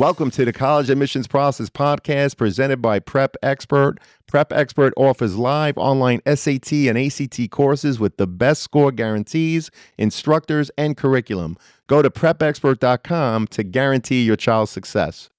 Welcome to the College Admissions Process Podcast presented by Prep Expert. Prep Expert offers live online SAT and ACT courses with the best score guarantees, instructors, and curriculum. Go to prepexpert.com to guarantee your child's success.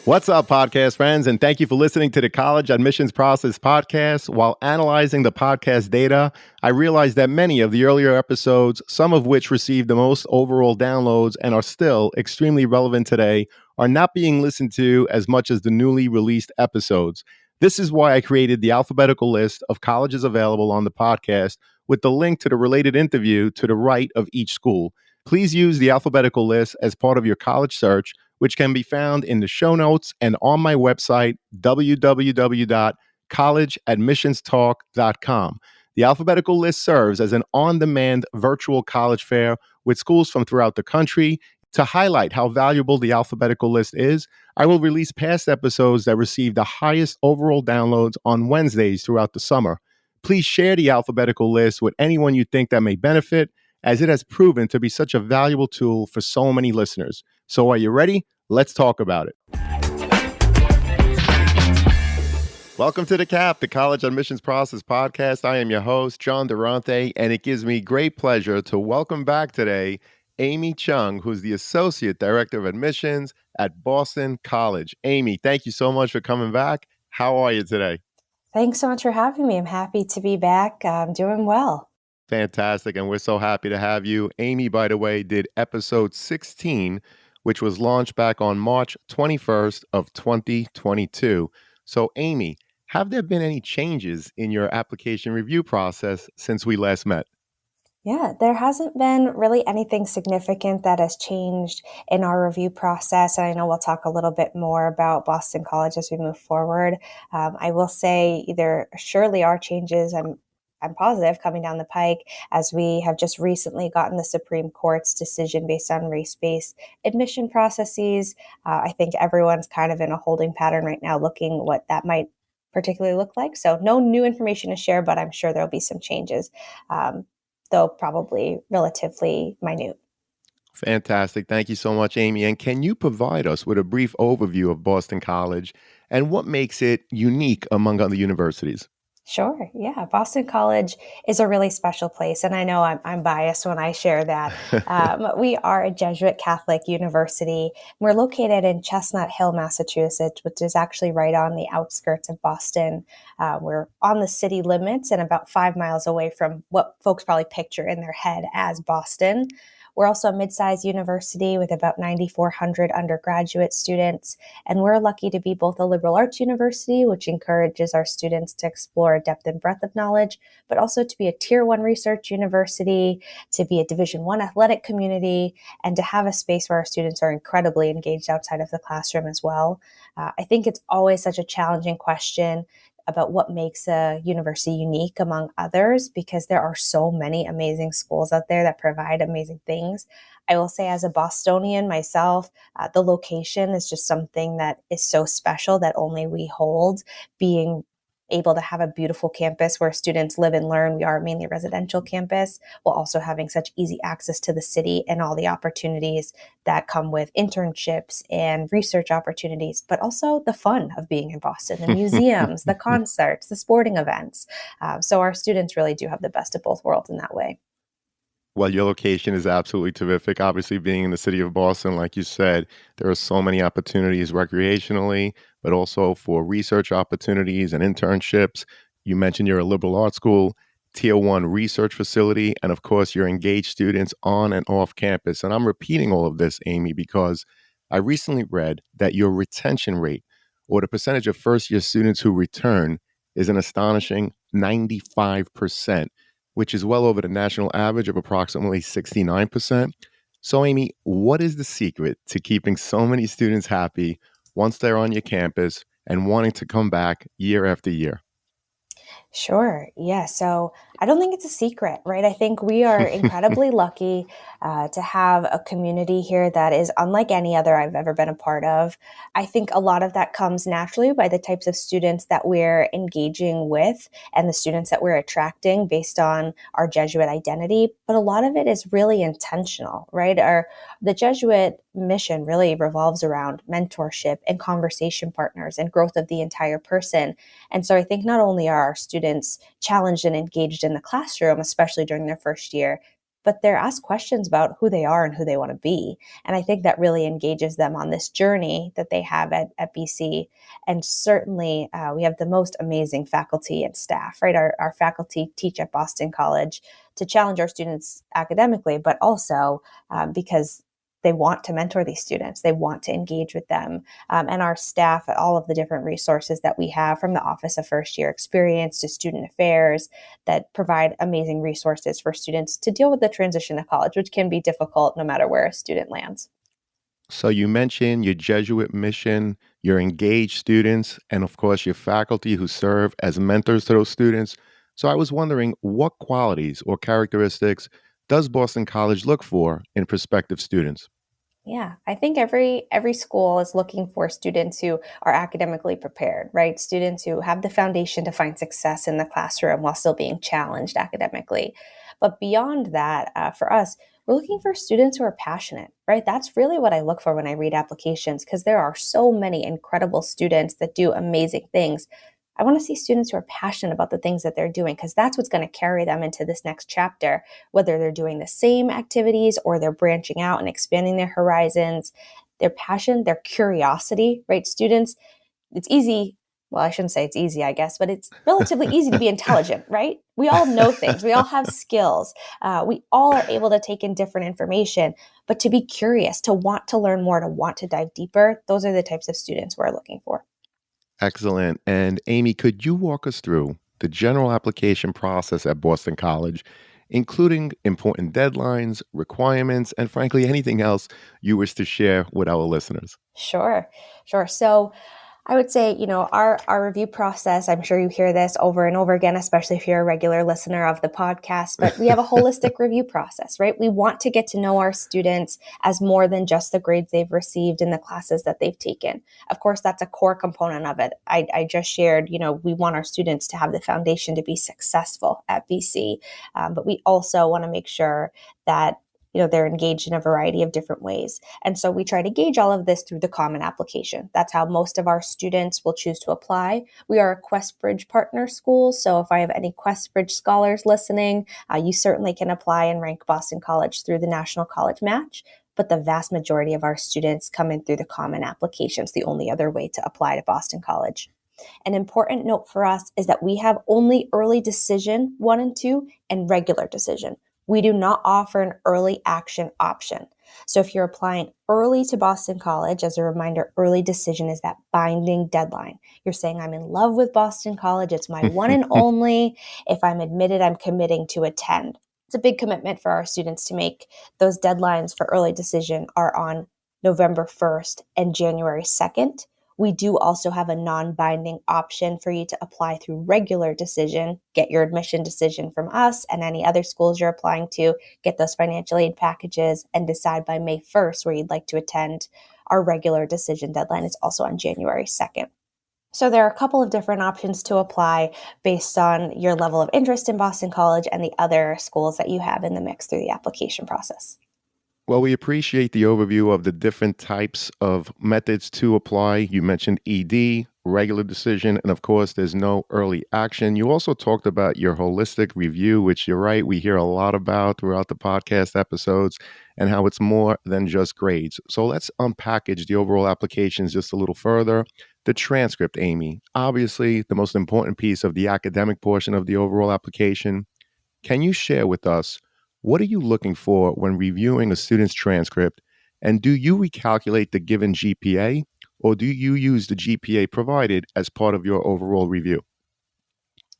What's up, podcast friends, and thank you for listening to the College Admissions Process Podcast. While analyzing the podcast data, I realized that many of the earlier episodes, some of which received the most overall downloads and are still extremely relevant today, are not being listened to as much as the newly released episodes. This is why I created the alphabetical list of colleges available on the podcast with the link to the related interview to the right of each school. Please use the alphabetical list as part of your college search, which can be found in the show notes and on my website, www.collegeadmissionstalk.com. The alphabetical list serves as an on-demand virtual college fair with schools from throughout the country. To highlight how valuable the alphabetical list is, I will release past episodes that receive the highest overall downloads on Wednesdays throughout the summer. Please share the alphabetical list with anyone you think that may benefit, as it has proven to be such a valuable tool for so many listeners. So are you ready? Let's talk about it. Welcome to the CAP, the College Admissions Process Podcast. I am your host, John Durante, and it gives me great pleasure to welcome back today Amy Chung, who's the Associate Director of Admissions at Boston College. Amy, thank you so much for coming back. How are you today? Thanks so much for having me. I'm happy to be back. I'm doing well. Fantastic, and we're so happy to have you. Amy, by the way, did episode 16, which was launched back on March 21st of 2022. So, Amy, have there been any changes in your application review process since we last met? Yeah, there hasn't been really anything significant that has changed in our review process. And I know we'll talk a little bit more about Boston College as we move forward. I will say there surely are changes. I'm positive coming down the pike, as we have just recently gotten the Supreme Court's decision based on race-based admission processes. I think everyone's kind of in a holding pattern right now, looking what that might particularly look like. So no new information to share, but I'm sure there'll be some changes. Though probably relatively minute. Fantastic. Thank you so much, Amy. And can you provide us with a brief overview of Boston College and what makes it unique among other universities? Sure. Yeah. Boston College is a really special place. And I know I'm biased when I share that. We are a Jesuit Catholic university. We're located in Chestnut Hill, Massachusetts, which is actually right on the outskirts of Boston. We're on the city limits and about 5 miles away from what folks probably picture in their head as Boston. We're also a mid-sized university with about 9,400 undergraduate students, and we're lucky to be both a liberal arts university, which encourages our students to explore depth and breadth of knowledge, but also to be a Tier 1 research university, to be a Division 1 athletic community, and to have a space where our students are incredibly engaged outside of the classroom as well. I think it's always such a challenging question about what makes a university unique among others, because there are so many amazing schools out there that provide amazing things. I will say, as a Bostonian myself, the location is just something that is so special that only we hold. Being able to have a beautiful campus where students live and learn. We are mainly a residential campus, while also having such easy access to the city and all the opportunities that come with internships and research opportunities, but also the fun of being in Boston, the museums, the concerts, the sporting events. So our students really do have the best of both worlds in that way. Well, your location is absolutely terrific. Obviously, being in the city of Boston, like you said, there are so many opportunities recreationally, but also for research opportunities and internships. You mentioned you're a liberal arts school, Tier 1 research facility, and of course, you're engaged students on and off campus. And I'm repeating all of this, Amy, because I recently read that your retention rate, or the percentage of first-year students who return, is an astonishing 95%, which is well over the national average of approximately 69%. So, Amy, what is the secret to keeping so many students happy once they're on your campus and wanting to come back year after year? Sure. Yeah. So I don't think it's a secret, right? I think we are incredibly lucky to have a community here that is unlike any other I've ever been a part of. I think a lot of that comes naturally by the types of students that we're engaging with and the students that we're attracting based on our Jesuit identity. But a lot of it is really intentional, right? The Jesuit mission really revolves around mentorship and conversation partners and growth of the entire person. And so I think not only are our students challenged and engaged in the classroom, especially during their first year, but they're asked questions about who they are and who they want to be. And I think that really engages them on this journey that they have at BC. And certainly, we have the most amazing faculty and staff, right? Our faculty teach at Boston College to challenge our students academically, but also because they want to mentor these students, they want to engage with them, and our staff, all of the different resources that we have from the Office of First Year Experience to Student Affairs that provide amazing resources for students to deal with the transition to college, which can be difficult no matter where a student lands. So you mentioned your Jesuit mission, your engaged students, and of course your faculty who serve as mentors to those students. So I was wondering what qualities or characteristics does Boston College look for in prospective students? Yeah, I think every school is looking for students who are academically prepared, right? Students who have the foundation to find success in the classroom while still being challenged academically. But beyond that, for us, we're looking for students who are passionate, right? That's really what I look for when I read applications because there are so many incredible students that do amazing things. I want to see students who are passionate about the things that they're doing because that's what's going to carry them into this next chapter, whether they're doing the same activities or they're branching out and expanding their horizons. Their passion, their curiosity, right? Students, it's easy. Well, I shouldn't say it's easy, I guess, but it's relatively easy to be intelligent, right? We all know things. We all have skills. We all are able to take in different information, but to be curious, to want to learn more, to want to dive deeper, those are the types of students we're looking for. Excellent. And Amy, could you walk us through the general application process at Boston College, including important deadlines, requirements, and frankly, anything else you wish to share with our listeners? Sure, sure. So I would say, our review process, I'm sure you hear this over and over again, especially if you're a regular listener of the podcast, but we have a holistic review process, right? We want to get to know our students as more than just the grades they've received in the classes that they've taken. Of course, that's a core component of it. I just shared, we want our students to have the foundation to be successful at BC, but we also want to make sure that they're engaged in a variety of different ways. And so we try to gauge all of this through the Common Application. That's how most of our students will choose to apply. We are a QuestBridge partner school, so if I have any QuestBridge scholars listening, you certainly can apply and rank Boston College through the National College Match. But the vast majority of our students come in through the Common Application. It's the only other way to apply to Boston College. An important note for us is that we have only early decision 1 and 2 and regular decision. We do not offer an early action option. So if you're applying early to Boston College, as a reminder, early decision is that binding deadline. You're saying, I'm in love with Boston College. It's my one and only. If I'm admitted, I'm committing to attend. It's a big commitment for our students to make. Those deadlines for early decision are on November 1st and January 2nd. We do also have a non-binding option for you to apply through regular decision, get your admission decision from us and any other schools you're applying to, get those financial aid packages, and decide by May 1st where you'd like to attend. Our regular decision deadline is also on January 2nd. So there are a couple of different options to apply based on your level of interest in Boston College and the other schools that you have in the mix through the application process. Well, we appreciate the overview of the different types of methods to apply. You mentioned ED, regular decision, and of course, there's no early action. You also talked about your holistic review, which you're right, we hear a lot about throughout the podcast episodes, and how it's more than just grades. So let's unpackage the overall applications just a little further. The transcript, Amy, obviously the most important piece of the academic portion of the overall application. Can you share with us what are you looking for when reviewing a student's transcript? And do you recalculate the given GPA or do you use the GPA provided as part of your overall review?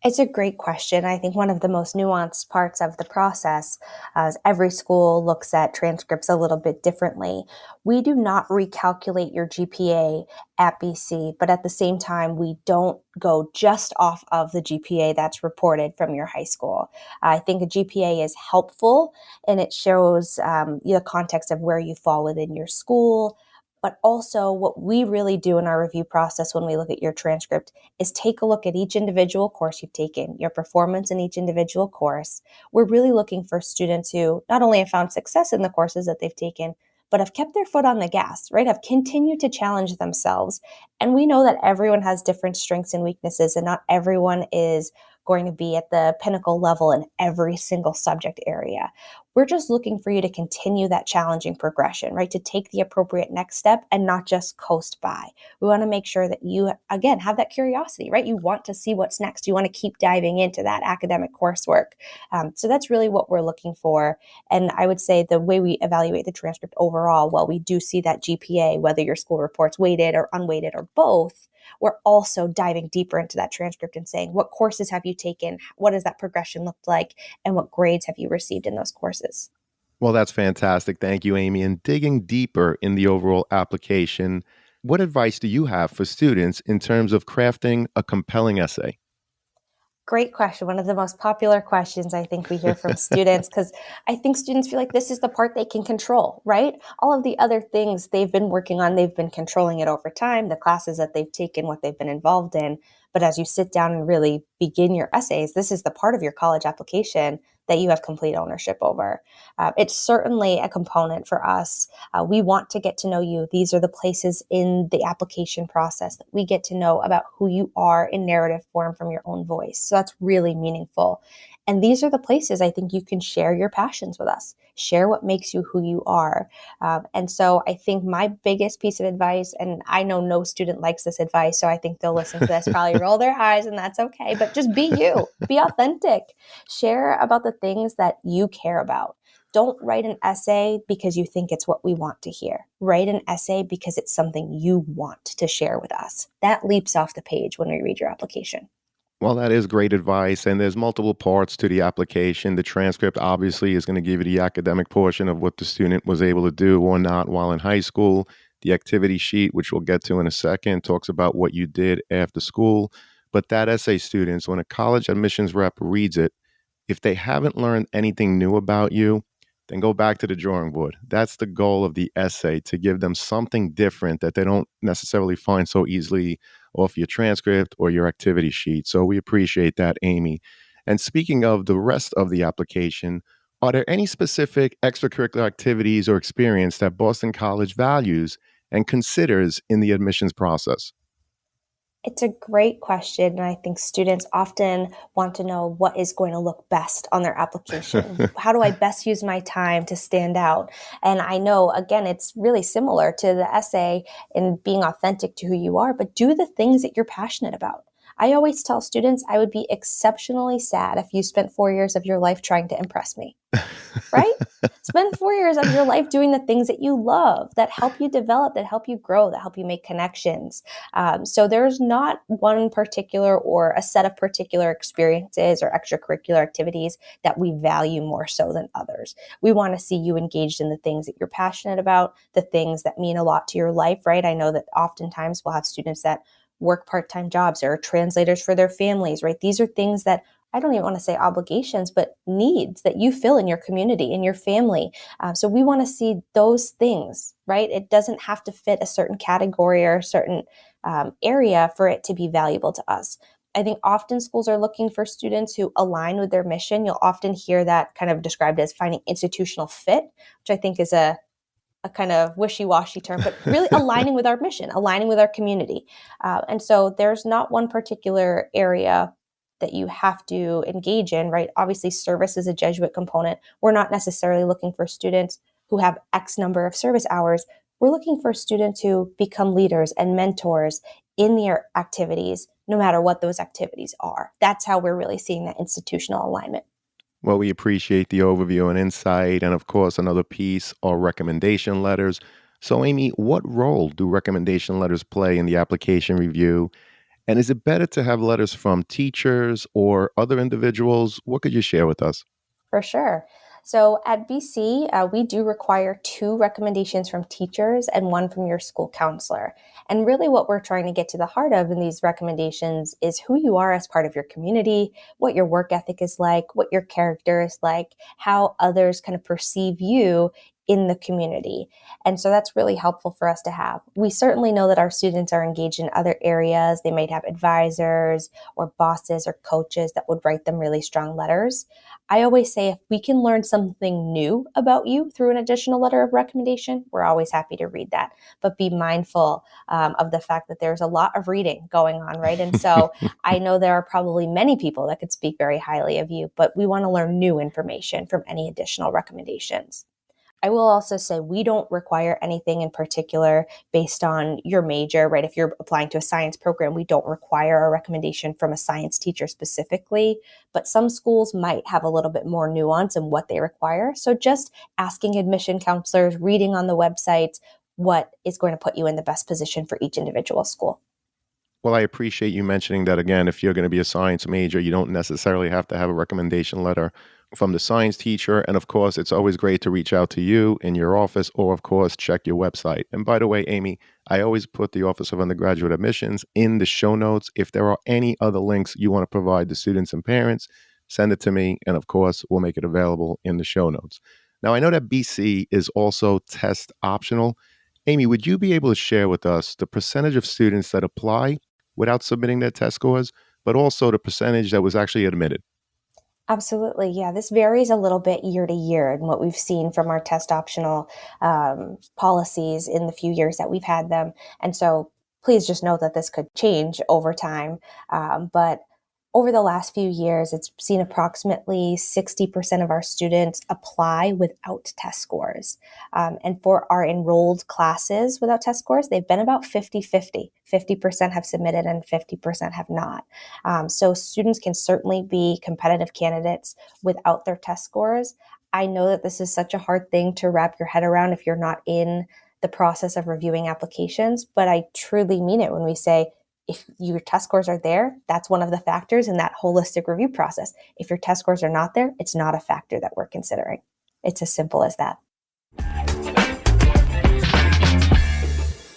It's a great question. I think one of the most nuanced parts of the process is every school looks at transcripts a little bit differently. We do not recalculate your GPA at BC, but at the same time, we don't go just off of the GPA that's reported from your high school. I think a GPA is helpful and it shows the context of where you fall within your school. But also, what we really do in our review process when we look at your transcript is take a look at each individual course you've taken, your performance in each individual course. We're really looking for students who not only have found success in the courses that they've taken, but have kept their foot on the gas, right? Have continued to challenge themselves. And we know that everyone has different strengths and weaknesses, and not everyone is going to be at the pinnacle level in every single subject area. We're just looking for you to continue that challenging progression, right? To take the appropriate next step and not just coast by. We want to make sure that you, again, have that curiosity, right? You want to see what's next. You want to keep diving into that academic coursework. So that's really what we're looking for. And I would say the way we evaluate the transcript overall, while we do see that GPA, whether your school reports weighted or unweighted or both, we're also diving deeper into that transcript and saying, what courses have you taken? What does that progression look like? And what grades have you received in those courses? Well, that's fantastic. Thank you, Amy. And digging deeper in the overall application, what advice do you have for students in terms of crafting a compelling essay? Great question. One of the most popular questions I think we hear from students, because I think students feel like this is the part they can control, right? All of the other things they've been working on, they've been controlling it over time, the classes that they've taken, what they've been involved in. But as you sit down and really begin your essays, this is the part of your college application that you have complete ownership over. It's certainly a component for us. We want to get to know you. These are the places in the application process that we get to know about who you are in narrative form from your own voice. So that's really meaningful. And these are the places I think you can share your passions with us, share what makes you who you are. And so I think my biggest piece of advice, and I know no student likes this advice, so I think they'll listen to this, probably roll their eyes, and that's okay. But just be you, be authentic, share about the things that you care about. Don't write an essay because you think it's what we want to hear. Write an essay because it's something you want to share with us. That leaps off the page when we read your application. Well, that is great advice. And there's multiple parts to the application. The transcript obviously is going to give you the academic portion of what the student was able to do or not while in high school. The activity sheet, which we'll get to in a second, talks about what you did after school. But that essay, students, when a college admissions rep reads it, if they haven't learned anything new about you, then go back to the drawing board. That's the goal of the essay, to give them something different that they don't necessarily find so easily off your transcript or your activity sheet. So we appreciate that, Amy. And speaking of the rest of the application, are there any specific extracurricular activities or experience that Boston College values and considers in the admissions process? It's a great question. And I think students often want to know what is going to look best on their application. How do I best use my time to stand out? And I know, again, it's really similar to the essay in being authentic to who you are, but do the things that you're passionate about. I always tell students I would be exceptionally sad if you spent 4 years of your life trying to impress me, right? Spend 4 years of your life doing the things that you love, that help you develop, that help you grow, that help you make connections. So there's not one particular or a set of particular experiences or extracurricular activities that we value more so than others. We want to see you engaged in the things that you're passionate about, the things that mean a lot to your life, right? I know that oftentimes we'll have students that work part-time jobs or are translators for their families, right? These are things that I don't even want to say obligations, but needs that you fill in your community, in your family. So we want to see those things, right? It doesn't have to fit a certain category or a certain area for it to be valuable to us. I think often schools are looking for students who align with their mission. You'll often hear that kind of described as finding institutional fit, which I think is a kind of wishy-washy term, but really aligning with our mission, aligning with our community. And so there's not one particular area that you have to engage in, right? Obviously, service is a Jesuit component. We're not necessarily looking for students who have X number of service hours. We're looking for students who become leaders and mentors in their activities, no matter what those activities are. That's how we're really seeing that institutional alignment. Well, we appreciate the overview and insight. And of course, another piece are recommendation letters. So, Amy, what role do recommendation letters play in the application review? And is it better to have letters from teachers or other individuals? What could you share with us? For sure. So at BC, we do require two recommendations from teachers and one from your school counselor. And really, what we're trying to get to the heart of in these recommendations is who you are as part of your community, what your work ethic is like, what your character is like, how others kind of perceive you in the community. And so that's really helpful for us to have. We certainly know that our students are engaged in other areas. They might have advisors or bosses or coaches that would write them really strong letters. I always say if we can learn something new about you through an additional letter of recommendation, we're always happy to read that. But be mindful of the fact that there's a lot of reading going on, right? And so I know there are probably many people that could speak very highly of you, but we want to learn new information from any additional recommendations. I will also say we don't require anything in particular based on your major, right? If you're applying to a science program, we don't require a recommendation from a science teacher specifically, but some schools might have a little bit more nuance in what they require. So just asking admission counselors, reading on the websites, what is going to put you in the best position for each individual school. Well, I appreciate you mentioning that again. If you're going to be a science major, you don't necessarily have to have a recommendation letter from the science teacher. And of course, it's always great to reach out to you in your office or, of course, check your website. And by the way, Amy, I always put the Office of Undergraduate Admissions in the show notes. If there are any other links you want to provide to students and parents, send it to me. And of course, we'll make it available in the show notes. Now, I know that BC is also test optional. Amy, would you be able to share with us the percentage of students that apply without submitting their test scores, but also the percentage that was actually admitted? Absolutely. Yeah, this varies a little bit year to year and what we've seen from our test optional policies in the few years that we've had them. And so please just know that this could change over time. But over the last few years, it's seen approximately 60% of our students apply without test scores. And for our enrolled classes without test scores, they've been about 50-50. 50% have submitted and 50% have not. So students can certainly be competitive candidates without their test scores. I know that this is such a hard thing to wrap your head around if you're not in the process of reviewing applications, but I truly mean it when we say if your test scores are there, that's one of the factors in that holistic review process. If your test scores are not there, it's not a factor that we're considering. It's as simple as that.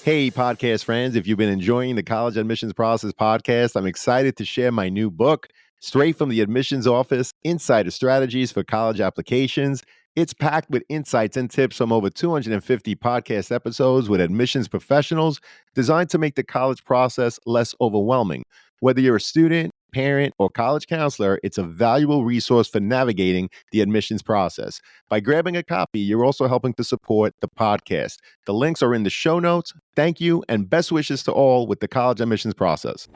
Hey, podcast friends, if you've been enjoying the College Admissions Process podcast, I'm excited to share my new book, Straight from the Admissions Office Insider Strategies for College Applications. It's packed with insights and tips from over 250 podcast episodes with admissions professionals designed to make the college process less overwhelming. Whether you're a student, parent, or college counselor, it's a valuable resource for navigating the admissions process. By grabbing a copy, you're also helping to support the podcast. The links are in the show notes. Thank you, and best wishes to all with the college admissions process.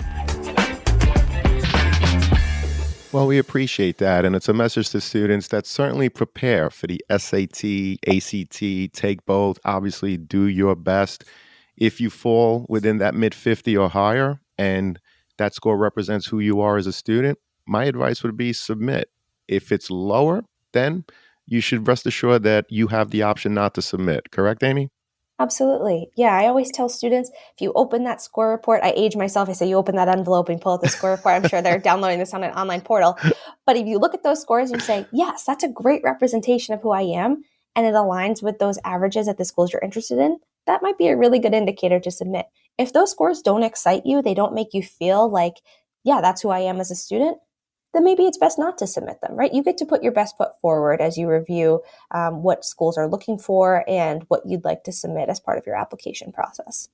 Well, we appreciate that. And it's a message to students that certainly prepare for the SAT, ACT, take both. Obviously, do your best. If you fall within that mid 50 or higher, and that score represents who you are as a student, my advice would be submit. If it's lower, then you should rest assured that you have the option not to submit. Correct, Amy? Absolutely. Yeah, I always tell students if you open that score report, I age myself. I say you open that envelope and pull out the score report. I'm sure they're downloading this on an online portal. But if you look at those scores and you say, yes, that's a great representation of who I am, and it aligns with those averages at the schools you're interested in, that might be a really good indicator to submit. If those scores don't excite you, they don't make you feel like, yeah, that's who I am as a student, then maybe it's best not to submit them, right? You get to put your best foot forward as you review what schools are looking for and what you'd like to submit as part of your application process.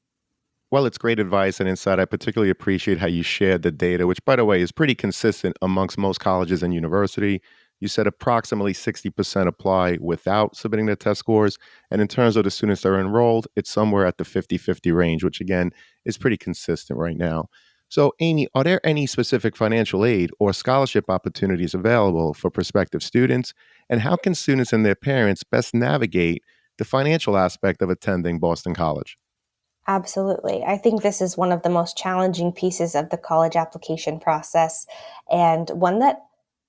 Well, it's great advice and insight. I particularly appreciate how you shared the data, which, by the way, is pretty consistent amongst most colleges and university. You said approximately 60% apply without submitting their test scores. And in terms of the students that are enrolled, it's somewhere at the 50-50 range, which again is pretty consistent right now. So, Amy, are there any specific financial aid or scholarship opportunities available for prospective students? And how can students and their parents best navigate the financial aspect of attending Boston College? Absolutely. I think this is one of the most challenging pieces of the college application process and one that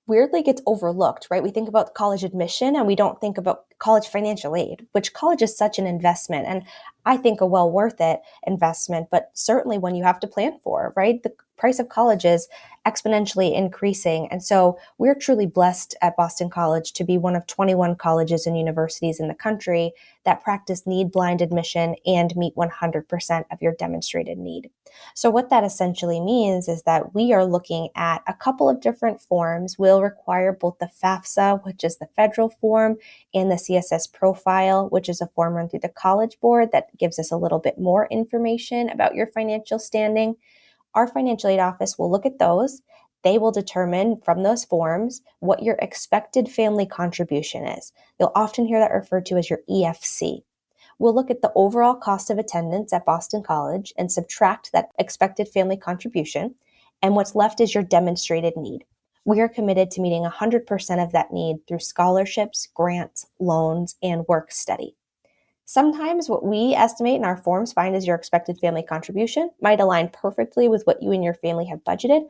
weirdly gets overlooked, right? We think about college admission and we don't think about college financial aid, which college is such an investment and I think a well worth it investment, but certainly one you have to plan for, right? The price of college is exponentially increasing. And so we're truly blessed at Boston College to be one of 21 colleges and universities in the country that practice need blind admission and meet 100% of your demonstrated need. So, what that essentially means is that we are looking at a couple of different forms. We'll require both the FAFSA, which is the federal form, and the CSS profile, which is a form run through the College Board that gives us a little bit more information about your financial standing. Our financial aid office will look at those. They will determine from those forms what your expected family contribution is. You'll often hear that referred to as your EFC. We'll look at the overall cost of attendance at Boston College and subtract that expected family contribution, and what's left is your demonstrated need. We are committed to meeting 100% of that need through scholarships, grants, loans, and work study. Sometimes what we estimate in our forms find as your expected family contribution might align perfectly with what you and your family have budgeted,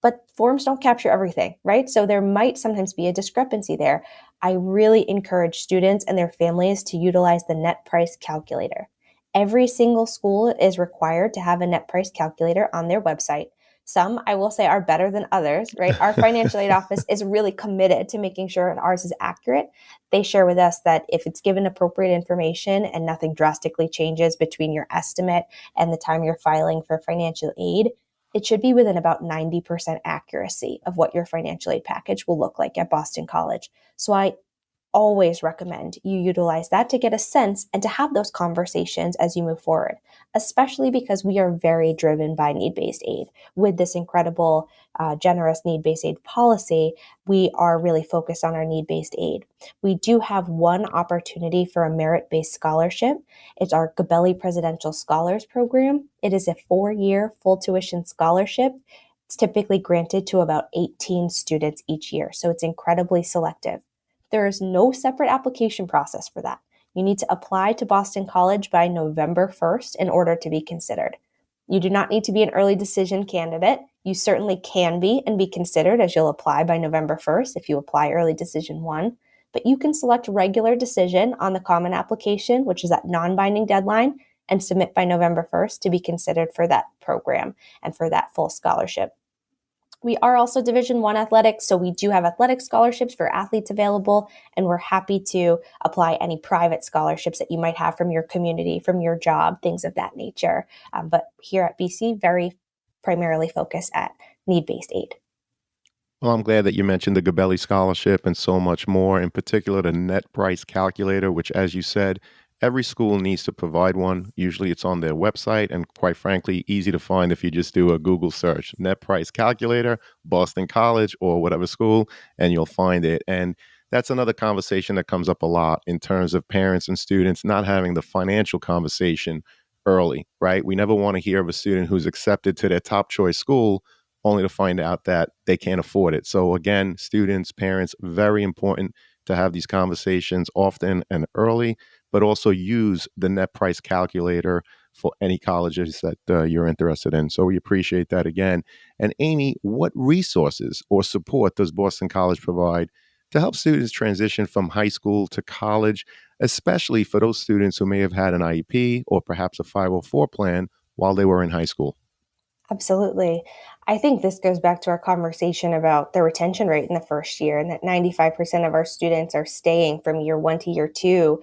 but forms don't capture everything, right? So there might sometimes be a discrepancy there. I really encourage students and their families to utilize the net price calculator. Every single school is required to have a net price calculator on their website. Some, I will say, are better than others, right? Our financial aid office is really committed to making sure ours is accurate. They share with us that if it's given appropriate information and nothing drastically changes between your estimate and the time you're filing for financial aid, it should be within about 90% accuracy of what your financial aid package will look like at Boston College. So I always recommend you utilize that to get a sense and to have those conversations as you move forward, especially because we are very driven by need-based aid. With this incredible, generous need-based aid policy, we are really focused on our need-based aid. We do have one opportunity for a merit-based scholarship. It's our Gabelli Presidential Scholars Program. It is a 4-year full tuition scholarship. It's typically granted to about 18 students each year, so it's incredibly selective. There is no separate application process for that. You need to apply to Boston College by November 1st in order to be considered. You do not need to be an early decision candidate. You certainly can be and be considered as you'll apply by November 1st if you apply early decision 1. But you can select regular decision on the common application, which is that non-binding deadline, and submit by November 1st to be considered for that program and for that full scholarship. We are also Division I athletics, so we do have athletic scholarships for athletes available, and we're happy to apply any private scholarships that you might have from your community, from your job, things of that nature. But here at BC, very primarily focused at need-based aid. Well, I'm glad that you mentioned the Gabelli Scholarship and so much more, in particular the net price calculator, which, as you said, every school needs to provide one. Usually it's on their website and, quite frankly, easy to find if you just do a Google search, net price calculator, Boston College, or whatever school, and you'll find it. And that's another conversation that comes up a lot in terms of parents and students not having the financial conversation early, right? We never want to hear of a student who's accepted to their top choice school only to find out that they can't afford it. So again, students, parents, very important to have these conversations often and early, but also use the net price calculator for any colleges that you're interested in. So we appreciate that again. And Amy, what resources or support does Boston College provide to help students transition from high school to college, especially for those students who may have had an IEP or perhaps a 504 plan while they were in high school? Absolutely. I think this goes back to our conversation about the retention rate in the first year and that 95% of our students are staying from year 1 to year 2.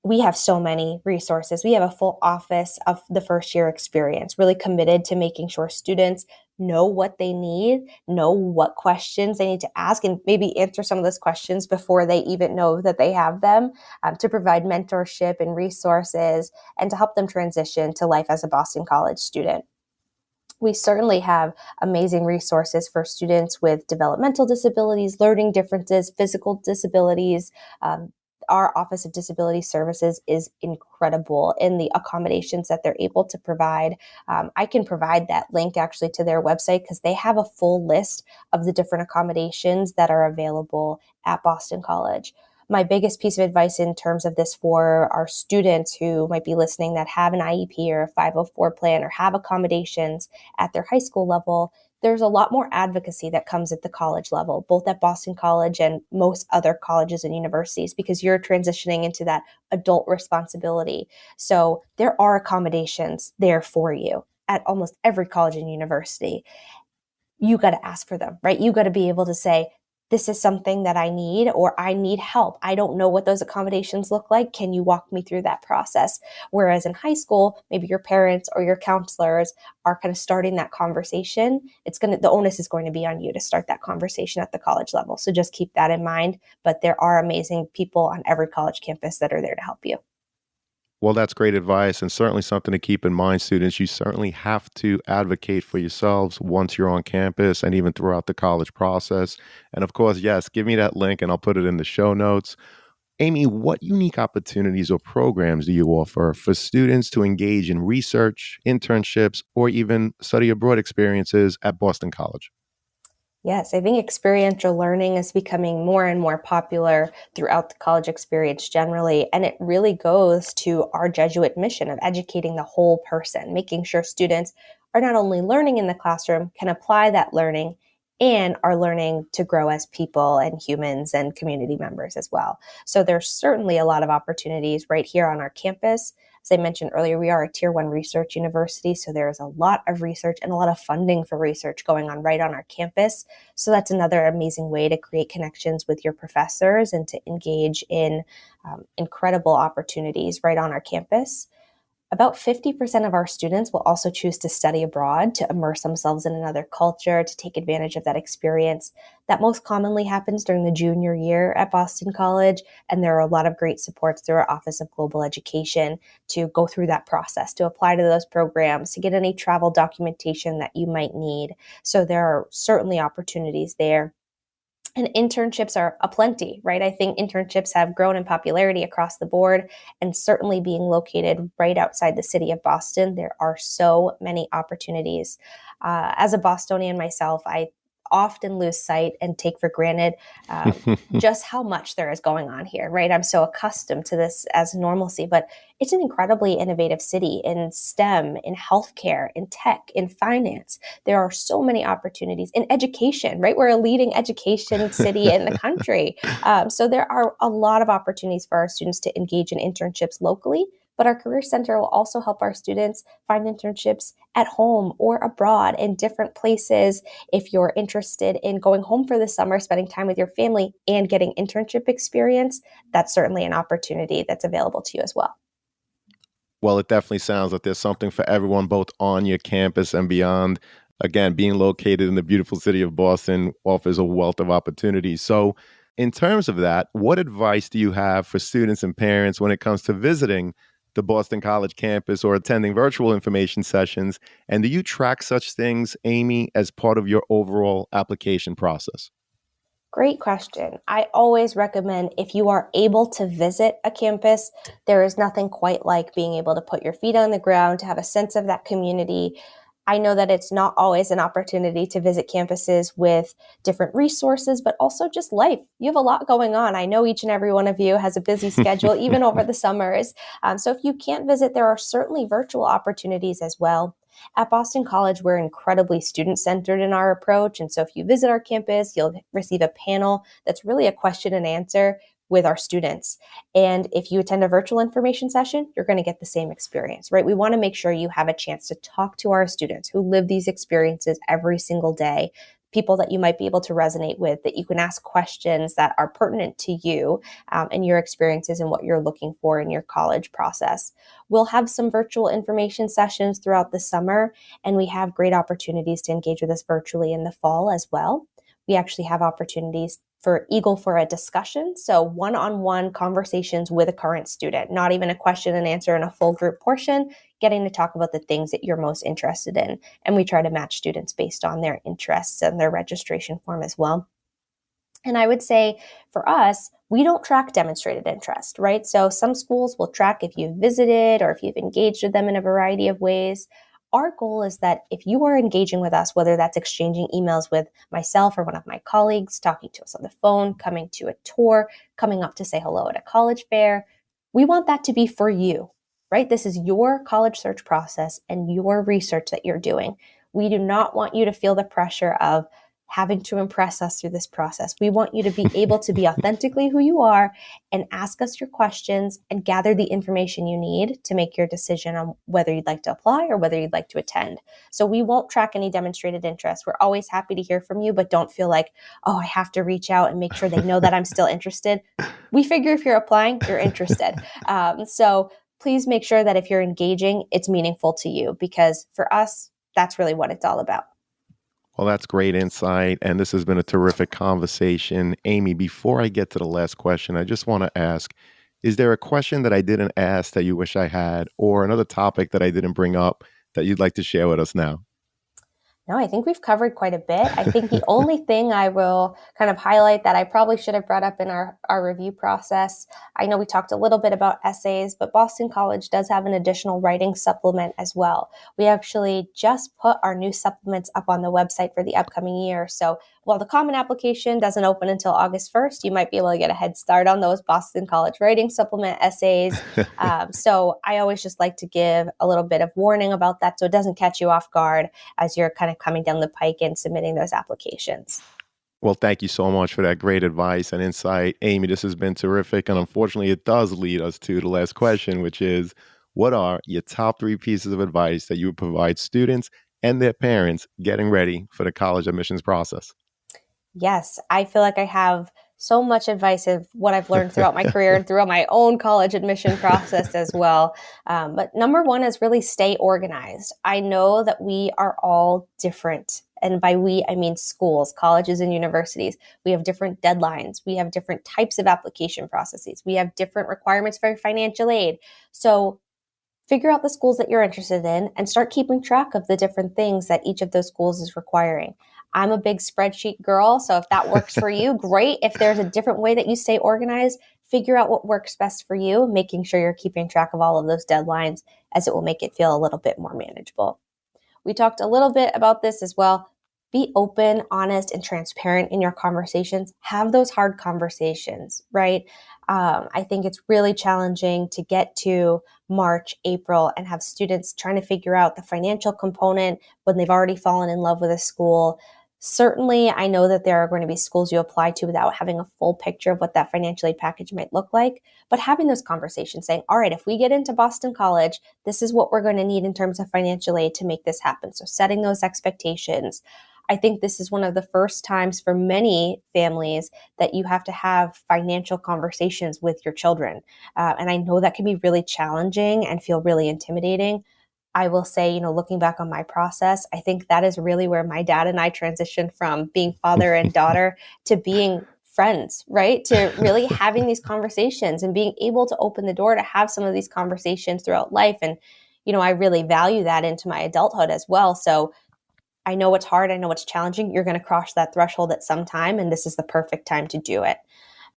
We have so many resources. We have a full office of the first year experience, really committed to making sure students know what they need, know what questions they need to ask, and maybe answer some of those questions before they even know that they have them, to provide mentorship and resources and to help them transition to life as a Boston College student. We certainly have amazing resources for students with developmental disabilities, learning differences, physical disabilities. Our Office of Disability Services is incredible in the accommodations that they're able to provide. I can provide that link actually to their website because they have a full list of the different accommodations that are available at Boston College. My biggest piece of advice in terms of this for our students who might be listening that have an IEP or a 504 plan or have accommodations at their high school level, there's a lot more advocacy that comes at the college level, both at Boston College and most other colleges and universities, because you're transitioning into that adult responsibility. So there are accommodations there for you. at almost every college and university, you got to ask for them, right? You got to be able to say, this is something that I need, or I need help. I don't know what those accommodations look like. Can you walk me through that process? Whereas in high school, maybe your parents or your counselors are kind of starting that conversation. The onus is going to be on you to start that conversation at the college level. So just keep that in mind. But there are amazing people on every college campus that are there to help you. Well, that's great advice and certainly something to keep in mind, students. You certainly have to advocate for yourselves once you're on campus and even throughout the college process. And of course, yes, give me that link and I'll put it in the show notes. Amy, what unique opportunities or programs do you offer for students to engage in research, internships, or even study abroad experiences at Boston College? Yes, I think experiential learning is becoming more and more popular throughout the college experience generally. And it really goes to our Jesuit mission of educating the whole person, making sure students are not only learning in the classroom, can apply that learning, and are learning to grow as people and humans and community members as well. So there's certainly a lot of opportunities right here on our campus. As I mentioned earlier, we are a tier one research university, so there is a lot of research and a lot of funding for research going on right on our campus. So that's another amazing way to create connections with your professors and to engage in incredible opportunities right on our campus. About 50% of our students will also choose to study abroad, to immerse themselves in another culture, to take advantage of that experience. That most commonly happens during the junior year at Boston College, and there are a lot of great supports through our Office of Global Education to go through that process, to apply to those programs, to get any travel documentation that you might need. So there are certainly opportunities there. And internships are aplenty, right? I think internships have grown in popularity across the board, and certainly being located right outside the city of Boston, there are so many opportunities. As a Bostonian myself, I often lose sight and take for granted um, just how much there is going on here, right? I'm so accustomed to this as normalcy, but it's an incredibly innovative city in STEM, in healthcare, in tech, in finance. There are so many opportunities in education, right? We're a leading education city in the country. So there are a lot of opportunities for our students to engage in internships locally, but our Career Center will also help our students find internships at home or abroad in different places. If you're interested in going home for the summer, spending time with your family, and getting internship experience, that's certainly an opportunity that's available to you as well. Well, it definitely sounds like there's something for everyone, both on your campus and beyond. Again, being located in the beautiful city of Boston offers a wealth of opportunities. So, in terms of that, what advice do you have for students and parents when it comes to visiting the Boston College campus or attending virtual information sessions? And do you track such things, Amy, as part of your overall application process? Great question. I always recommend, if you are able to visit a campus, there is nothing quite like being able to put your feet on the ground, to have a sense of that community. I know that it's not always an opportunity to visit campuses with different resources, but also just life. You have a lot going on. I know each and every one of you has a busy schedule, even over the summers. So if you can't visit, there are certainly virtual opportunities as well. At Boston College, we're incredibly student centered in our approach. And so if you visit our campus, you'll receive a panel that's really a question and answer with our students. And if you attend a virtual information session, you're going to get the same experience, right? We want to make sure you have a chance to talk to our students who live these experiences every single day, people that you might be able to resonate with, that you can ask questions that are pertinent to you and your experiences and what you're looking for in your college process. We'll have some virtual information sessions throughout the summer, and we have great opportunities to engage with us virtually in the fall as well. We actually have opportunities for Eagle for a discussion. So one-on-one conversations with a current student, not even a question and answer in a full group portion, getting to talk about the things that you're most interested in. And we try to match students based on their interests and their registration form as well. And I would say for us, we don't track demonstrated interest, right? So some schools will track if you've visited or if you've engaged with them in a variety of ways. Our goal is that if you are engaging with us, whether that's exchanging emails with myself or one of my colleagues, talking to us on the phone, coming to a tour, coming up to say hello at a college fair, we want that to be for you, right? This is your college search process and your research that you're doing. We do not want you to feel the pressure of having to impress us through this process. We want you to be able to be authentically who you are and ask us your questions and gather the information you need to make your decision on whether you'd like to apply or whether you'd like to attend. So we won't track any demonstrated interest. We're always happy to hear from you, but don't feel like, oh, I have to reach out and make sure they know that I'm still interested. We figure if you're applying, you're interested. So please make sure that if you're engaging, it's meaningful to you, because for us, that's really what it's all about. Well, that's great insight. And this has been a terrific conversation. Amy, before I get to the last question, I just want to ask, is there a question that I didn't ask that you wish I had, or another topic that I didn't bring up that you'd like to share with us now? No, I think we've covered quite a bit. I think the only thing I will kind of highlight that I probably should have brought up in our review process, I know we talked a little bit about essays, but Boston College does have an additional writing supplement as well. We actually just put our new supplements up on the website for the upcoming year. So while the common application doesn't open until August 1st, you might be able to get a head start on those Boston College writing supplement essays. So I always just like to give a little bit of warning about that so it doesn't catch you off guard as you're kind of coming down the pike and submitting those applications. Well, thank you so much for that great advice and insight. Amy, this has been terrific. And unfortunately, it does lead us to the last question, which is, what are your top three pieces of advice that you would provide students and their parents getting ready for the college admissions process? Yes, I feel like I have so much advice of what I've learned throughout my career and throughout my own college admission process as well. But number one is really stay organized. I know that we are all different. And by we, I mean schools, colleges, and universities. We have different deadlines. We have different types of application processes. We have different requirements for financial aid. So figure out the schools that you're interested in and start keeping track of the different things that each of those schools is requiring. I'm a big spreadsheet girl, so if that works for you, great. If there's a different way that you stay organized, figure out what works best for you, making sure you're keeping track of all of those deadlines, as it will make it feel a little bit more manageable. We talked a little bit about this as well. Be open, honest, and transparent in your conversations. Have those hard conversations, right? I think it's really challenging to get to March, April, and have students trying to figure out the financial component when they've already fallen in love with a school. Certainly, I know that there are going to be schools you apply to without having a full picture of what that financial aid package might look like. But having those conversations saying, all right, if we get into Boston College, this is what we're going to need in terms of financial aid to make this happen. So setting those expectations. I think this is one of the first times for many families that you have to have financial conversations with your children. And I know that can be really challenging and feel really intimidating. I will say, looking back on my process, I think that is really where my dad and I transitioned from being father and daughter to being friends, right? To really having these conversations and being able to open the door to have some of these conversations throughout life. And, I really value that into my adulthood as well. So I know it's hard. I know it's challenging. You're going to cross that threshold at some time, and this is the perfect time to do it.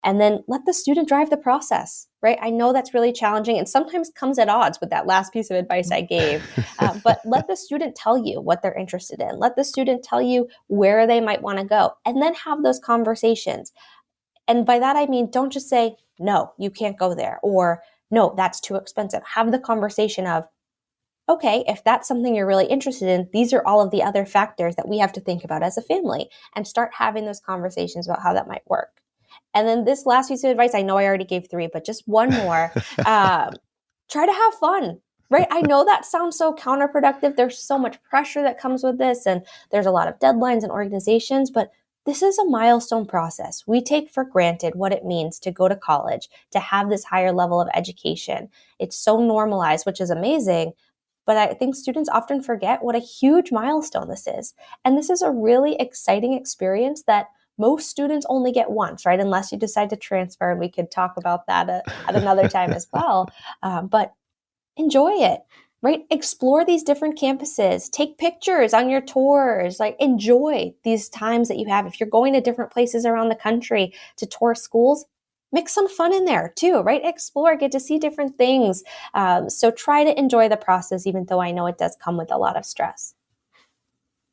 And then let the student drive the process, right? I know that's really challenging and sometimes comes at odds with that last piece of advice I gave. But let the student tell you what they're interested in. Let the student tell you where they might want to go, and then have those conversations. And by that, I mean, don't just say, no, you can't go there, or no, that's too expensive. Have the conversation of, okay, if that's something you're really interested in, these are all of the other factors that we have to think about as a family, and start having those conversations about how that might work. And then this last piece of advice, I know I already gave three, but just one more. Try to have fun, right? I know that sounds so counterproductive. There's so much pressure that comes with this, and there's a lot of deadlines and organizations, but this is a milestone process. We take for granted what it means to go to college, to have this higher level of education. It's so normalized, which is amazing. But I think students often forget what a huge milestone this is. And this is a really exciting experience that most students only get once, right? Unless you decide to transfer, and we could talk about that at another time as well. But enjoy it, right? Explore these different campuses, take pictures on your tours, like enjoy these times that you have. If you're going to different places around the country to tour schools, mix some fun in there too, right? Explore, get to see different things. So try to enjoy the process, even though I know it does come with a lot of stress.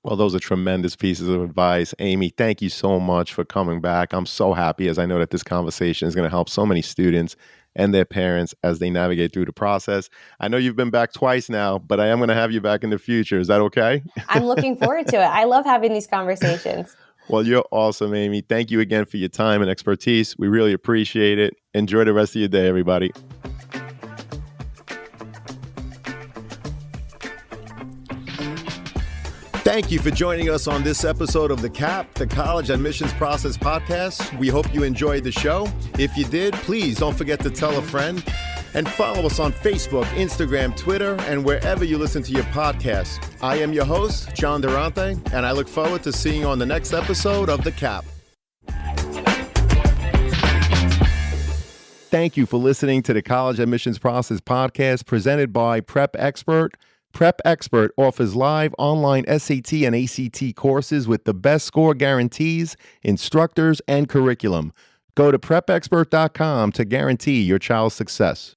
Well, those are tremendous pieces of advice. Amy, thank you so much for coming back. I'm so happy, as I know that this conversation is going to help so many students and their parents as they navigate through the process. I know you've been back twice now, but I am going to have you back in the future. Is that okay? I'm looking forward to it. I love having these conversations. Well, you're awesome, Amy. Thank you again for your time and expertise. We really appreciate it. Enjoy the rest of your day, everybody. Thank you for joining us on this episode of the CAP, the College Admissions Process Podcast. We hope you enjoyed the show. If you did, please don't forget to tell a friend and follow us on Facebook, Instagram, Twitter, and wherever you listen to your podcasts. I am your host, John Durante, and I look forward to seeing you on the next episode of the CAP. Thank you for listening to the College Admissions Process Podcast presented by Prep Expert. Prep Expert offers live online SAT and ACT courses with the best score guarantees, instructors, and curriculum. Go to prepexpert.com to guarantee your child's success.